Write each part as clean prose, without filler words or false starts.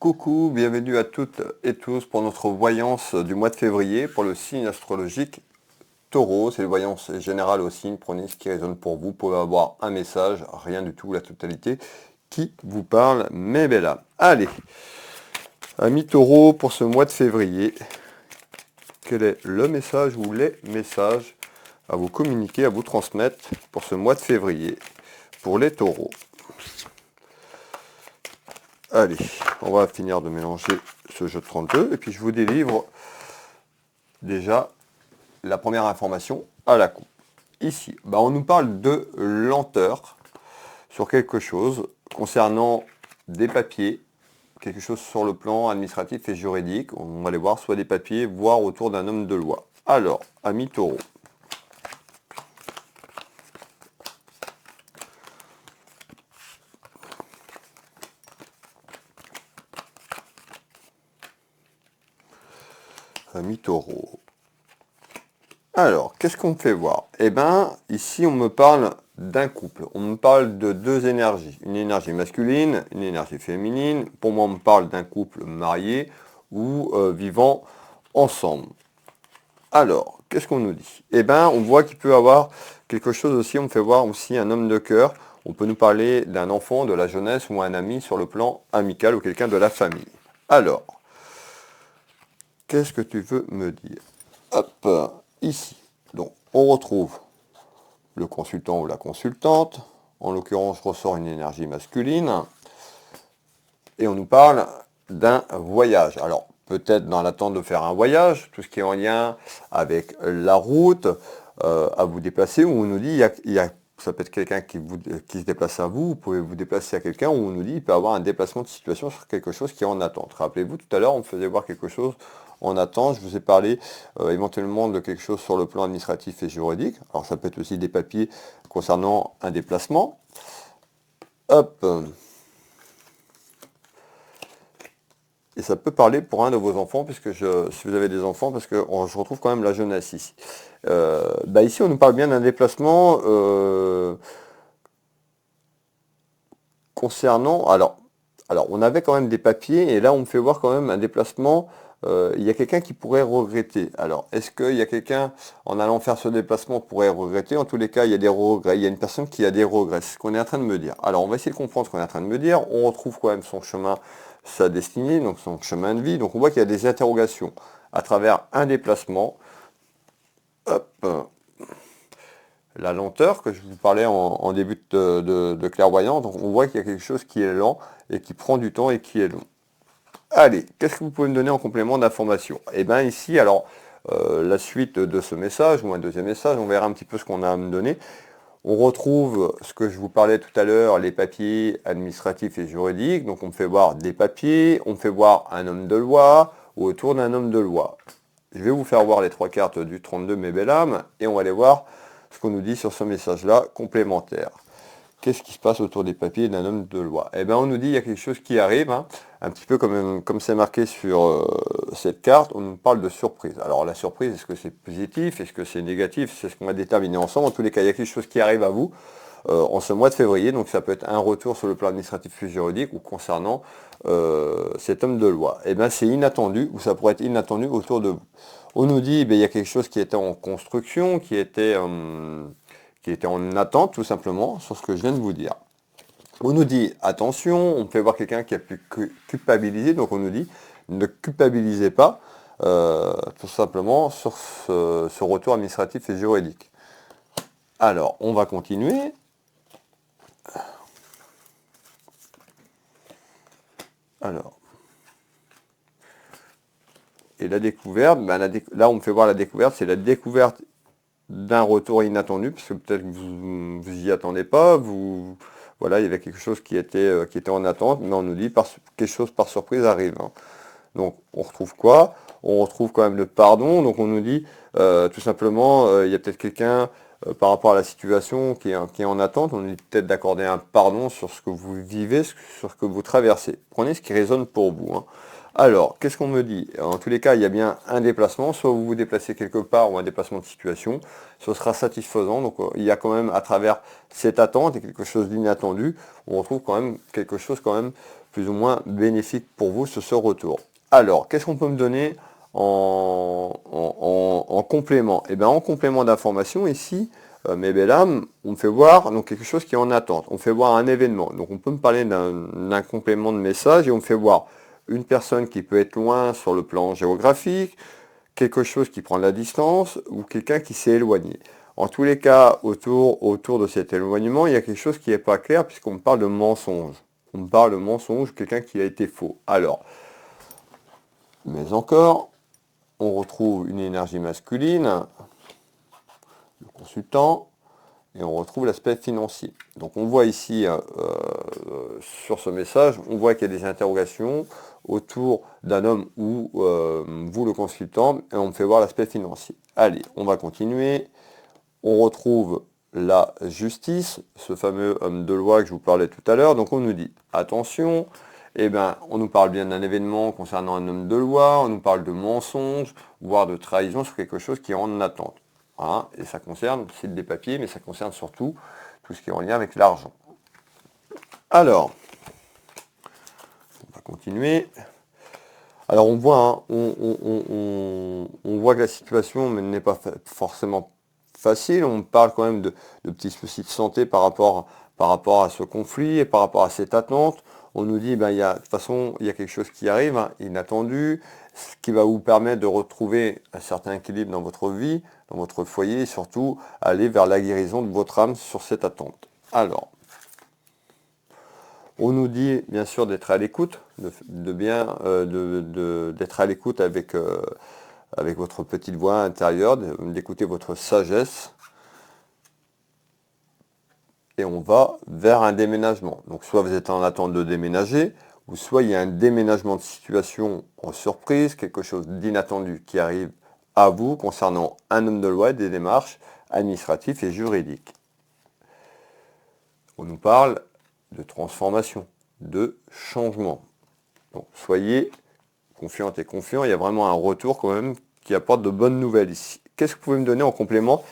Coucou, bienvenue à toutes et tous pour notre voyance du mois de février pour le signe astrologique Taureau. C'est une voyance générale au signe, prenez ce qui résonne pour vous. Vous pouvez avoir un message, rien du tout, la totalité, qui vous parle, mes belles âmes. Allez, amis Taureau, pour ce mois de février, quel est le message ou les messages à vous communiquer, à vous transmettre pour ce mois de février pour les Taureaux? Allez, on va finir de mélanger ce jeu de 32 et puis je vous délivre déjà la première information à la coupe. Ici, on nous parle de lenteur sur quelque chose concernant des papiers, quelque chose sur le plan administratif et juridique. On va aller voir soit des papiers, voire autour d'un homme de loi. Alors, amis Taureau. Amis Taureau. Alors, qu'est-ce qu'on me fait voir? Eh bien, ici, on me parle d'un couple. On me parle de deux énergies. Une énergie masculine, une énergie féminine. Pour moi, on me parle d'un couple marié ou vivant ensemble. Alors, qu'est-ce qu'on nous dit? Eh bien, on voit qu'il peut y avoir quelque chose aussi. On me fait voir aussi un homme de cœur. On peut nous parler d'un enfant, de la jeunesse ou un ami sur le plan amical ou quelqu'un de la famille. Alors, qu'est-ce que tu veux me dire? Hop, ici. Donc, on retrouve le consultant ou la consultante. En l'occurrence, ressort une énergie masculine. Et on nous parle d'un voyage. Alors, peut-être dans l'attente de faire un voyage, tout ce qui est en lien avec la route, à vous déplacer, où on nous dit, ça peut être quelqu'un qui se déplace à vous pouvez vous déplacer à quelqu'un, où on nous dit il peut avoir un déplacement de situation sur quelque chose qui est en attente. Rappelez-vous, tout à l'heure, on me faisait voir quelque chose en attente. Je vous ai parlé éventuellement de quelque chose sur le plan administratif et juridique. Alors, ça peut être aussi des papiers concernant un déplacement. Hop. Et ça peut parler pour un de vos enfants, puisque si vous avez des enfants, parce que je retrouve quand même la jeunesse ici. Ici, on nous parle bien d'un déplacement concernant... Alors, on avait quand même des papiers, et là, on me fait voir quand même un déplacement. Il y a quelqu'un qui pourrait regretter. Alors, est-ce qu'il y a quelqu'un, en allant faire ce déplacement, pourrait regretter? En tous les cas, il y a des regrets. Il y a une personne qui a des regrets. C'est ce qu'on est en train de me dire. Alors, on va essayer de comprendre ce qu'on est en train de me dire. On retrouve quand même son chemin, sa destinée, donc son chemin de vie. Donc, on voit qu'il y a des interrogations à travers un déplacement. Hop. La lenteur que je vous parlais en début de clairvoyance. Donc, on voit qu'il y a quelque chose qui est lent et qui prend du temps et qui est long. Allez, qu'est-ce que vous pouvez me donner en complément d'information? Eh bien ici, alors, la suite de ce message, ou un deuxième message, on verra un petit peu ce qu'on a à me donner. On retrouve ce que je vous parlais tout à l'heure, les papiers administratifs et juridiques. Donc on me fait voir des papiers, on me fait voir un homme de loi, ou autour d'un homme de loi. Je vais vous faire voir les trois cartes du 32, mes belles âmes, et on va aller voir ce qu'on nous dit sur ce message-là, complémentaire. Qu'est-ce qui se passe autour des papiers d'un homme de loi? Eh bien, on nous dit qu'il y a quelque chose qui arrive, un petit peu comme c'est marqué sur cette carte, on nous parle de surprise. Alors, la surprise, est-ce que c'est positif? Est-ce que c'est négatif? C'est ce qu'on va déterminer ensemble. En tous les cas, il y a quelque chose qui arrive à vous en ce mois de février. Donc, ça peut être un retour sur le plan administratif et juridique ou concernant cet homme de loi. Eh bien, c'est inattendu ou ça pourrait être inattendu autour de vous. On nous dit qu'il y a quelque chose qui était en construction, qui était en attente tout simplement sur ce que je viens de vous dire. On nous dit attention, on peut voir quelqu'un qui a pu culpabiliser, donc on nous dit ne culpabilisez pas tout simplement sur ce retour administratif et juridique. Alors, on va continuer. Alors, et la découverte, là on me fait voir la découverte, c'est la découverte d'un retour inattendu, parce que peut-être que vous n'y attendez pas, voilà, il y avait quelque chose qui était en attente, mais on nous dit quelque chose par surprise arrive. Donc on retrouve quoi? On retrouve quand même le pardon, donc on nous dit tout simplement, il y a peut-être quelqu'un par rapport à la situation qui est en attente, on nous dit peut-être d'accorder un pardon sur ce que vous vivez, sur ce que vous traversez. Prenez ce qui résonne pour vous. Alors, qu'est-ce qu'on me dit? En tous les cas, il y a bien un déplacement, soit vous vous déplacez quelque part ou un déplacement de situation, ce sera satisfaisant. Donc il y a quand même à travers cette attente et quelque chose d'inattendu, on retrouve quand même quelque chose quand même plus ou moins bénéfique pour vous sur ce retour. Alors, qu'est-ce qu'on peut me donner en complément? Eh bien, en complément d'information, ici, mes belles âmes, on me fait voir donc, quelque chose qui est en attente. On me fait voir un événement. Donc, on peut me parler d'un complément de message et on me fait voir une personne qui peut être loin sur le plan géographique, quelque chose qui prend de la distance ou quelqu'un qui s'est éloigné. En tous les cas, autour de cet éloignement, il y a quelque chose qui n'est pas clair puisqu'on me parle de mensonge. On me parle de mensonge, quelqu'un qui a été faux. Alors, mais encore, on retrouve une énergie masculine, le consultant, et on retrouve l'aspect financier. Donc on voit ici, sur ce message, on voit qu'il y a des interrogations autour d'un homme ou vous le consultant, et on me fait voir l'aspect financier. Allez, on va continuer. On retrouve la justice, ce fameux homme de loi que je vous parlais tout à l'heure. Donc on nous dit, attention, eh ben, on nous parle bien d'un événement concernant un homme de loi, on nous parle de mensonges, voire de trahison sur quelque chose qui est en attente. Hein, et ça concerne, c'est des papiers, mais ça concerne surtout tout ce qui est en lien avec l'argent. Alors, on va continuer. Alors on voit, hein, on voit que la situation n'est pas forcément facile. On parle quand même de petits soucis de santé par rapport à ce conflit et par rapport à cette attente. On nous dit, ben, de toute façon, il y a quelque chose qui arrive, hein, inattendu, ce qui va vous permettre de retrouver un certain équilibre dans votre vie, dans votre foyer, et surtout aller vers la guérison de votre âme sur cette attente. Alors, on nous dit bien sûr d'être à l'écoute, d'être à l'écoute avec votre petite voix intérieure, d'écouter votre sagesse. Et on va vers un déménagement. Donc soit vous êtes en attente de déménager, ou soit il y a un déménagement de situation en surprise, quelque chose d'inattendu qui arrive à vous concernant un homme de loi et des démarches administratives et juridiques. On nous parle de transformation, de changement. Donc soyez confiante et confiant, il y a vraiment un retour quand même qui apporte de bonnes nouvelles ici. Qu'est-ce que vous pouvez me donner en complément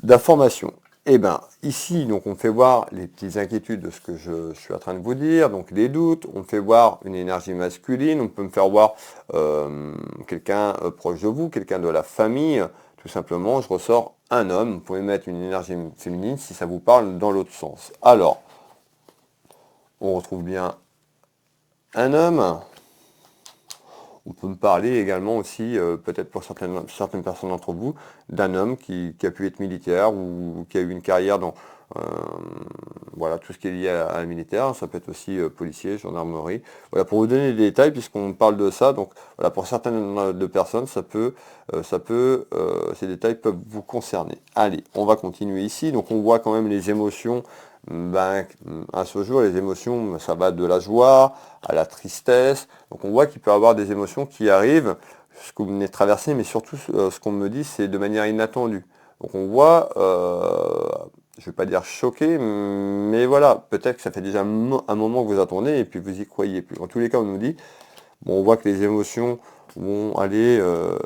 d'information? Eh bien, ici, donc, on fait voir les petites inquiétudes de ce que je suis en train de vous dire, donc les doutes, on fait voir une énergie masculine, on peut me faire voir quelqu'un proche de vous, quelqu'un de la famille, tout simplement, je ressors un homme, vous pouvez mettre une énergie féminine si ça vous parle dans l'autre sens. Alors, on retrouve bien un homme. On peut me parler également aussi, peut-être pour certaines personnes d'entre vous, d'un homme qui a pu être militaire ou qui a eu une carrière dans voilà, tout ce qui est lié à la militaire. Ça peut être aussi policier, gendarmerie. Voilà, pour vous donner des détails, puisqu'on parle de ça, donc voilà, pour certaines de personnes, ces détails peuvent vous concerner. Allez, on va continuer ici. Donc on voit quand même les émotions. Ben, à ce jour, les émotions, ça va de la joie à la tristesse. Donc on voit qu'il peut y avoir des émotions qui arrivent, ce que vous venez de traverser, mais surtout ce qu'on me dit, c'est de manière inattendue. Donc on voit, je ne vais pas dire choqué, mais voilà, peut-être que ça fait déjà un moment que vous attendez et puis vous y croyez plus. En tous les cas, on nous dit, bon, on voit que les émotions vont aller de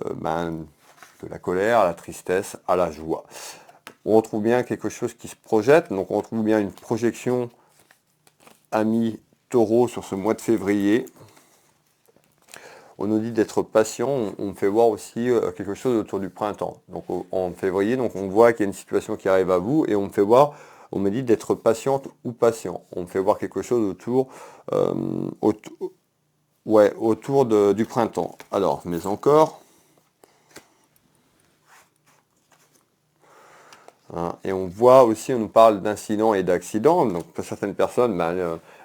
la colère à la tristesse, à la joie. On retrouve bien quelque chose qui se projette, donc on retrouve bien une projection ami taureau sur ce mois de février. On nous dit d'être patient, on fait voir aussi quelque chose autour du printemps. Donc en février, donc on voit qu'il y a une situation qui arrive à vous et on me fait voir, on me dit d'être patiente ou patient. On me fait voir quelque chose autour du printemps. Alors, mais encore, hein, et on voit aussi, on nous parle d'incidents et d'accidents. Donc pour certaines personnes,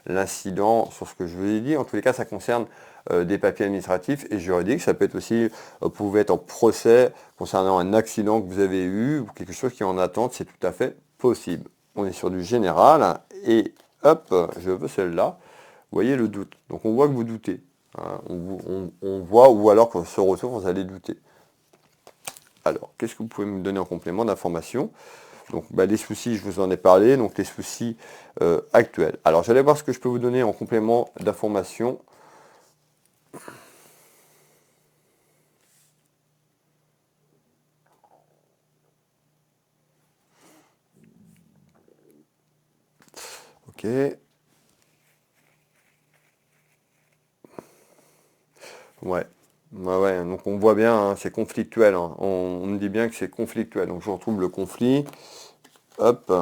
l'incident, sur ce que je vous ai dit, en tous les cas, ça concerne des papiers administratifs et juridiques. Ça peut être aussi, vous pouvez être en procès concernant un accident que vous avez eu ou quelque chose qui est en attente, c'est tout à fait possible. On est sur du général et hop, je veux celle-là. Vous voyez le doute. Donc on voit que vous doutez. Hein. On voit, ou alors que ce retour, vous allez douter. Alors, qu'est-ce que vous pouvez me donner en complément d'information? Donc les soucis, je vous en ai parlé, donc les soucis actuels. Alors j'allais voir ce que je peux vous donner en complément d'information. Ok. Ouais. Ouais, ouais. Donc on voit bien, hein, c'est conflictuel, hein. On me dit bien que c'est conflictuel. Donc je retrouve le conflit. Hop.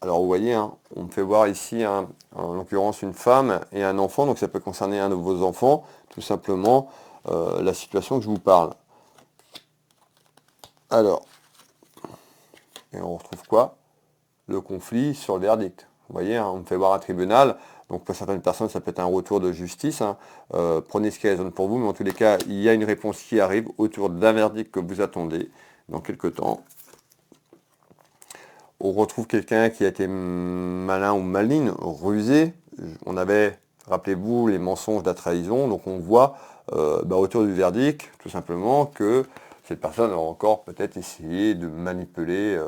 Alors vous voyez, hein, on me fait voir ici, hein, en l'occurrence une femme et un enfant, donc ça peut concerner un de vos enfants, tout simplement la situation que je vous parle. Alors, et on retrouve quoi? Le conflit sur le verdict. Vous voyez, hein, on me fait voir un tribunal, donc pour certaines personnes ça peut être un retour de justice, hein. Prenez ce qui résonne pour vous, mais en tous les cas, il y a une réponse qui arrive autour d'un verdict que vous attendez dans quelques temps. On retrouve quelqu'un qui a été malin ou maligne, rusé. On avait, rappelez-vous, les mensonges de la trahison. Donc on voit autour du verdict, tout simplement, que cette personne a encore peut-être essayé de manipuler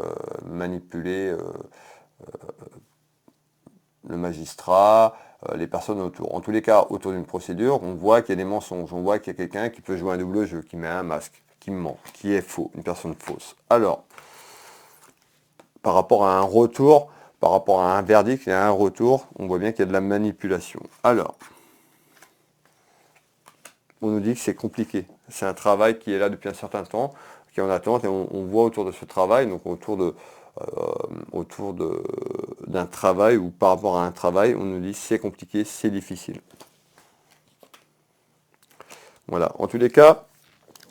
le magistrat, les personnes autour. En tous les cas, autour d'une procédure, on voit qu'il y a des mensonges. On voit qu'il y a quelqu'un qui peut jouer un double jeu, qui met un masque, qui ment, qui est faux, une personne fausse. Alors, par rapport à un retour, par rapport à un verdict et à un retour, on voit bien qu'il y a de la manipulation. Alors, on nous dit que c'est compliqué. C'est un travail qui est là depuis un certain temps, qui est en attente, et on voit autour de ce travail, donc d'un travail ou par rapport à un travail, on nous dit c'est compliqué, c'est difficile. Voilà. En tous les cas,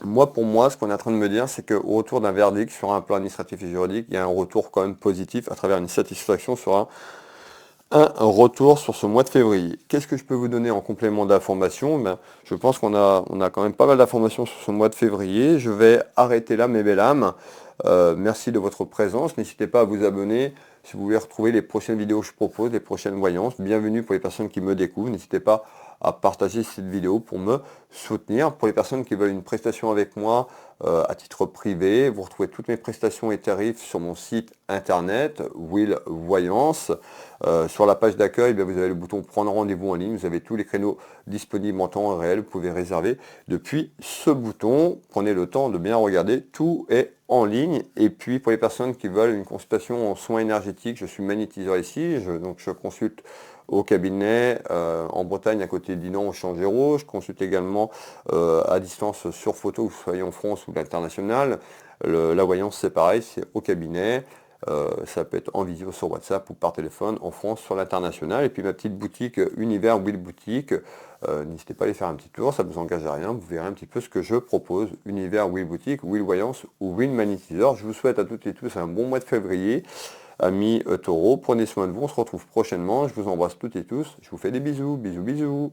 moi, pour moi, ce qu'on est en train de me dire, c'est qu'au retour d'un verdict sur un plan administratif et juridique, il y a un retour quand même positif à travers une satisfaction sur un retour sur ce mois de février. Qu'est-ce que je peux vous donner en complément d'information? Je pense qu'on a quand même pas mal d'informations sur ce mois de février. Je vais arrêter là, mes belles âmes. Merci de votre présence. N'hésitez pas à vous abonner si vous voulez retrouver les prochaines vidéos que je propose, les prochaines voyances. Bienvenue pour les personnes qui me découvrent. N'hésitez pas à partager cette vidéo pour me soutenir. Pour les personnes qui veulent une prestation avec moi à titre privé, vous retrouvez toutes mes prestations et tarifs sur mon site internet, Will Voyance. Sur la page d'accueil, vous avez le bouton prendre rendez-vous en ligne. Vous avez tous les créneaux disponibles en temps réel. Vous pouvez réserver depuis ce bouton. Prenez le temps de bien regarder. Tout est en ligne. Et puis pour les personnes qui veulent une consultation en soins énergétiques, je suis magnétiseur ici. Donc je consulte au cabinet en Bretagne à côté de Dinan au Changéro. Je consulte également à distance sur photo, que vous soyez en France ou l'international. La voyance c'est pareil, c'est au cabinet. Ça peut être en visio sur WhatsApp ou par téléphone en France sur l'international. Et puis ma petite boutique Univers Will Boutique, n'hésitez pas à aller faire un petit tour, ça ne vous engage à rien, vous verrez un petit peu ce que je propose. Univers Will Boutique, Will Voyance ou Will Magnétiseur. Je vous souhaite à toutes et tous un bon mois de février. Amis taureaux, prenez soin de vous, on se retrouve prochainement. Je vous embrasse toutes et tous. Je vous fais des bisous, bisous, bisous.